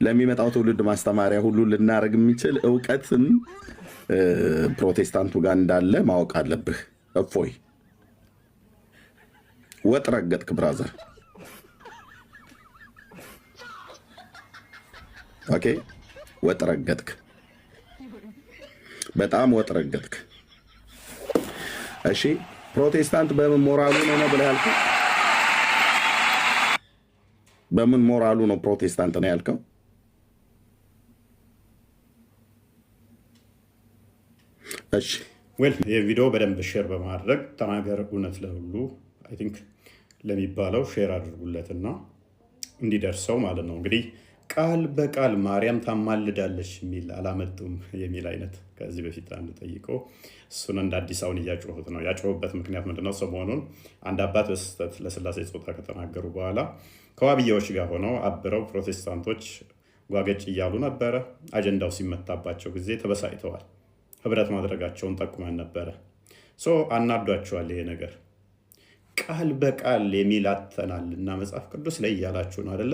ለሚመጣው ትውልድ ማስተማሪያ ሁሉ ልናደርግ የሚችል እውቀትን ፕሮቴስታንቱ ጋር እንዳለ ማወቅ አለብህ። እፎይ ወጥ ረገጥክ ብራዘር። ኦኬ ወጥ ረገጥክ፣ በጣም ወጥ ረገጥክ። እሺ ፕሮቴስታንት በምን ሞራሉ ነው ብለህ ያልከው? በምን ሞራሉ ነው ፕሮቴስታንት ነው ያልከው? እሺ ዌል የቪዲዮ በደንብ ሼር በማድረግ ተናገር እውነት ለሁሉ አይ ቲንክ ለሚባለው ሼር አድርጉለትና እንዲደርሰው ማለት ነው። እንግዲህ ቃል በቃል ማርያም ታማልዳለች የሚል አላመጡም የሚል አይነት ከዚህ በፊት አንድ ጠይቀው እሱን እንደ አዲስ አሁን እያጮሁት ነው። ያጮሁበት ምክንያት ምንድነው? ሰሞኑን አንድ አባት በስህተት ለስላሴ ጾታ ከተናገሩ በኋላ ከዋብያዎች ጋር ሆነው አብረው ፕሮቴስታንቶች ጓገጭ እያሉ ነበረ። አጀንዳው ሲመታባቸው ጊዜ ተበሳይተዋል። ህብረት ማድረጋቸውን ጠቁመን ነበረ። አናዷቸዋል። ይሄ ነገር ቃል በቃል የሚል አተናል እና መጽሐፍ ቅዱስ ላይ እያላችሁ ነው አይደለ?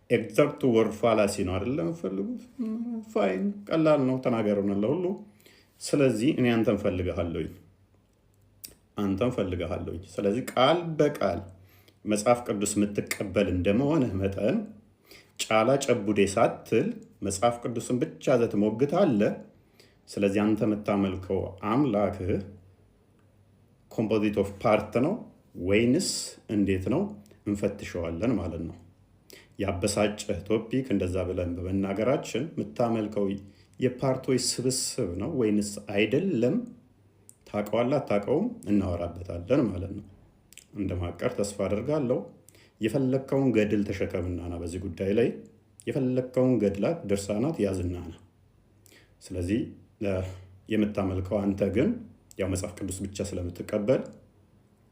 ኤግዛክቱ ወርድ ፋላሲ ነው አይደለ? የምፈልጉት ፋይን፣ ቀላል ነው። ተናገሩን ለሁሉ። ስለዚህ እኔ አንተን ፈልግሃለሁኝ። ስለዚህ ቃል በቃል መጽሐፍ ቅዱስ የምትቀበል እንደመሆንህ መጠን ጫላ ጨቡዴ ሳትል መጽሐፍ ቅዱስን ብቻ ትሞግታለህ። ስለዚህ አንተ የምታመልከው አምላክህ ኮምፖዚት ኦፍ ፓርት ነው ወይንስ እንዴት ነው? እንፈትሸዋለን ማለት ነው። ያበሳጨህ ቶፒክ እንደዛ ብለን በመናገራችን የምታመልከው የፓርቶች ስብስብ ነው ወይንስ አይደለም? ታውቀዋለህ አታውቀውም? እናወራበታለን ማለት ነው። እንደማቀር ተስፋ አደርጋለሁ። የፈለከውን ገድል ተሸከምና ና በዚህ ጉዳይ ላይ የፈለከውን ገድላት ድርሳናት ያዝናና። ስለዚህ የምታመልከው አንተ ግን ያው መጽሐፍ ቅዱስ ብቻ ስለምትቀበል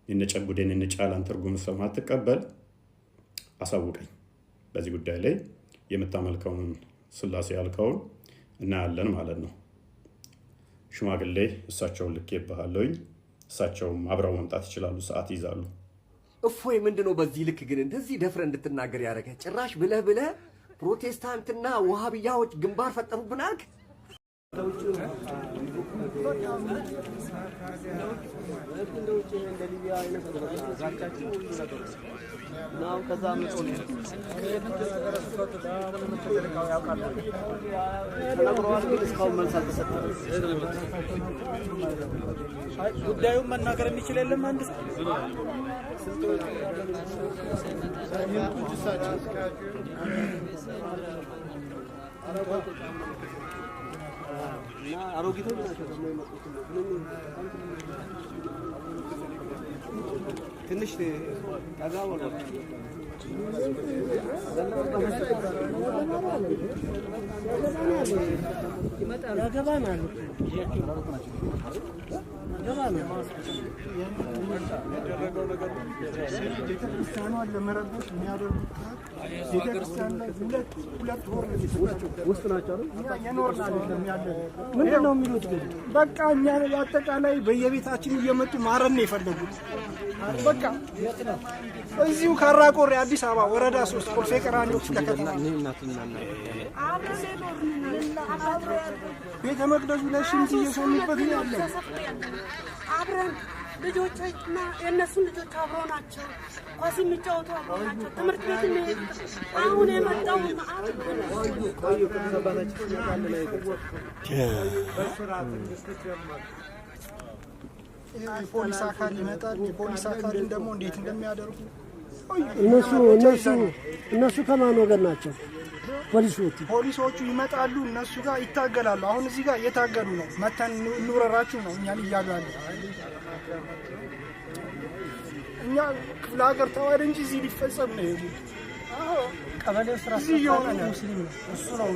የነጨጉዴን የነጫላን ትርጉም ስለማትቀበል አሳውቀኝ። በዚህ ጉዳይ ላይ የምታመልከውን ስላሴ ያልከውን እናያለን ማለት ነው። ሽማግሌ እሳቸውን ልኬብሃለሁኝ። እሳቸውም አብረው መምጣት ይችላሉ፣ ሰዓት ይዛሉ። እፎይ ምንድነው በዚህ ልክ ግን እንደዚህ ደፍረ እንድትናገር ያደረገ? ጭራሽ ብለህ ፕሮቴስታንትና ወሃቢያዎች ግንባር ፈጠሩብን አልክ። ጉዳዩን መናገር የሚችል የለም። አንድ አሮጊቶች ናቸው ደግሞ የመጡት። ትንሽ ጠጋ በሉ። ያገባናል። ቤተክርስቲያኗን ለመረበሽ የሚያደርጉት ቤተክርስቲያን ላይ ሁለት ወር ውስጥ ናቸው የኖርን አይደለም ያለ። ምንድን ነው የሚሉት? ግን በቃ እኛ አጠቃላይ በየቤታችን እየመጡ ማረን ነው የፈለጉት። በቃ እዚሁ ካራቆሬ አዲስ አበባ ወረዳ 3 ኮልፌ ቀራኒዮ ተከታተል ቤተ መቅደሱ ላይ ሽንት እየሰሙበት ነው ያለ። አብረን ልጆችና የእነሱን ልጆች አብረው ናቸው። ኳስ የሚጫወቱ አብረው ናቸው። ትምህርት ቤት የሚሄዱ አሁን የመጣው የፖሊስ አካል ይመጣል። የፖሊስ አካልን ደግሞ እንዴት እንደሚያደርጉ እነሱ ከማን ወገን ናቸው? ፖሊሶቹ ይመጣሉ፣ እነሱ ጋር ይታገላሉ። አሁን እዚህ ጋር እየታገሉ ነው። መተን እንውረራችሁ ነው እኛን እያሉ ያለ። እኛ ክፍለ ሀገር ተዋደ እንጂ እዚህ ሊፈጸም ነው ይሄ። ቀበሌው ስራ እየሆነ ነው። ሙስሊም ነው እሱ ነው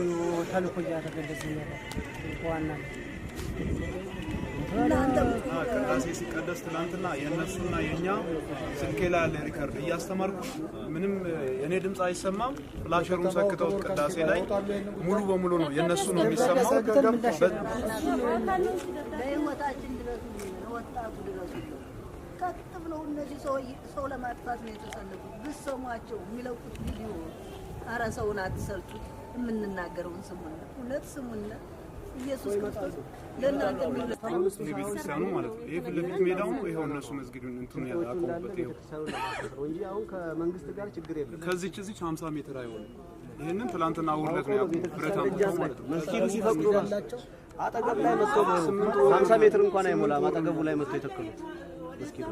ተልኮ እያደረገ እንደዚህ ነው ዋና ቅዳሴ ሲቀደስ ትናንትና የእነሱና የእኛ ስልኬ ላይ ያለ ሪከርድ እያስተማርኩ ምንም የእኔ ድምፅ አይሰማም። ፍላሸሩን ሰክተውት ቅዳሴ ላይ ሙሉ በሙሉ ነው የእነሱ ነው የሚሰማው። ቀጥ ብለው እነዚህ ሰው ለማጥፋት ነው የተሰለፉት። ብትሰሟቸው የሚለቁት ቪዲዮ፣ ኧረ ሰውን አትሰልቹት። የምንናገረውን ስሙና እውነት ስሙና ኢየሱስ ክርስቶስ ለእናንተ የሚለታው ቤተክርስቲያኑ ማለት ነው። ይሄ ፊት ለፊት ሜዳው ነው። ይሄው እነሱ መስጊዱን እንትን ያቆሙበት ይሄው እንጂ አሁን ከመንግስት ጋር ችግር የለም። ከዚህች 50 ሜትር አይሆንም። ይሄንን ትላንትና ውርለት ነው ያቆሙት ብረታ ማለት ነው። መስጊዱ ሲፈቅዱ አጠገብ ላይ መጥቶ 50 ሜትር እንኳን አይሞላም። አጠገቡ ላይ መጥቶ የተከሉት መስጊዱ